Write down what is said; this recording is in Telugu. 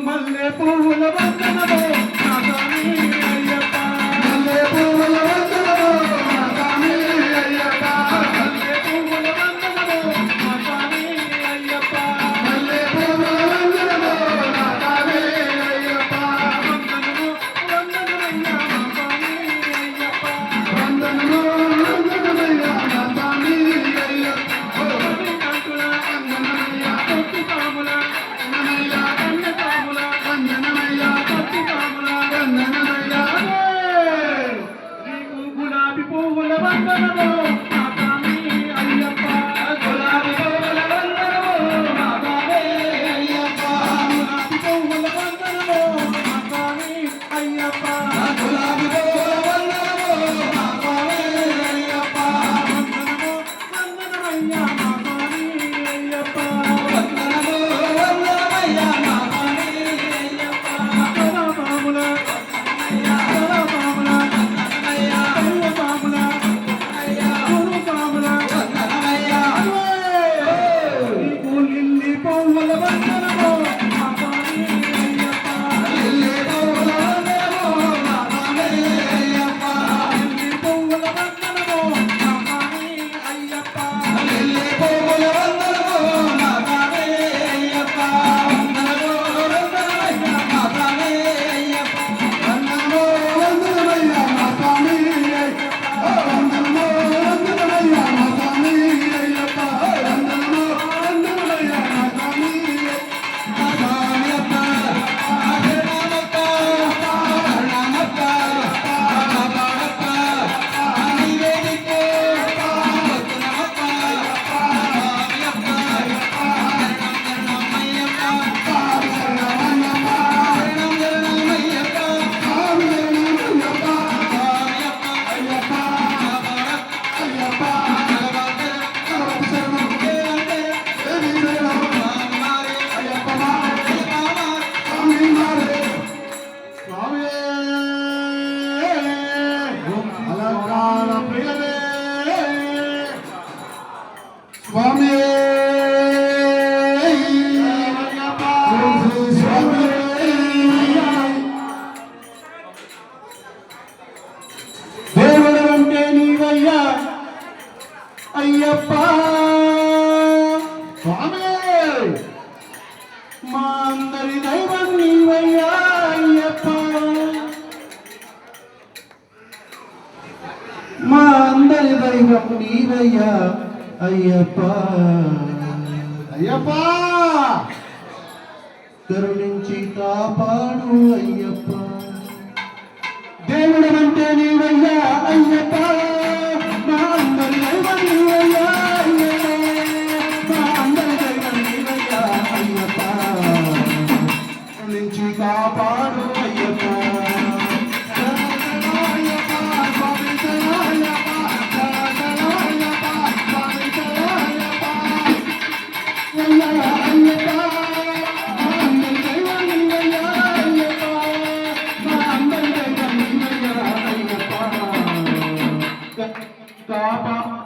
మల్లె పువ్వుల వందనమో నా స్వామి అయ్యప్ప మల్లె పువ్వుల వందనమో నా స్వామి అయ్యప్ప మల్లె పువ్వుల వందనమో నా స్వామి అయ్యప్ప మల్లె పువ్వుల వందనమో నా స్వామి అయ్యప్ప వందనమో వందనమయ్యా నా స్వామి అయ్యప్ప వందనమో వందనమయ్యా నా స్వామి అయ్యప్ప కంటుల వందనమయ్యా కొట్టు కాముల వందనమయ్యా గులాబీ పువ్వుల వందనమో నా స్వామి అయ్యప్ప గులాబీ పువ్వుల వందనమో నా స్వామి అయ్యప్ప గులాబీ పువ్వుల వందనమో నా స్వామి అయ్యప్ప గులాబీ పువ్వుల వందనమో నా స్వామి అయ్యప్ప వందనమో వందనమయ్యా నా స్వామి అయ్యప్ప వందనమో వందనమయ్యా నా స్వామి అయ్యప్ప పాముల స్వామి దేవుడు అంటే నీవయ్యా అయ్యప్ప స్వామి మా అందరి దైవం నీవయ్యా అయ్యప్ప మా అందరి దైవం నీవయ్యా అయ్యప్ప అయ్యప్ప కరుణించి కాపాడు అయ్యప్ప దేవుడు అంటే నీవయ్యా అయ్యప్ప మా అందరి దైవం నీవయ్యా అయ్యప్ప మా అందరి దైవం నీవయ్యా అయ్యప్ప కరుణించి కాపాడు అయ్యప్ప Apa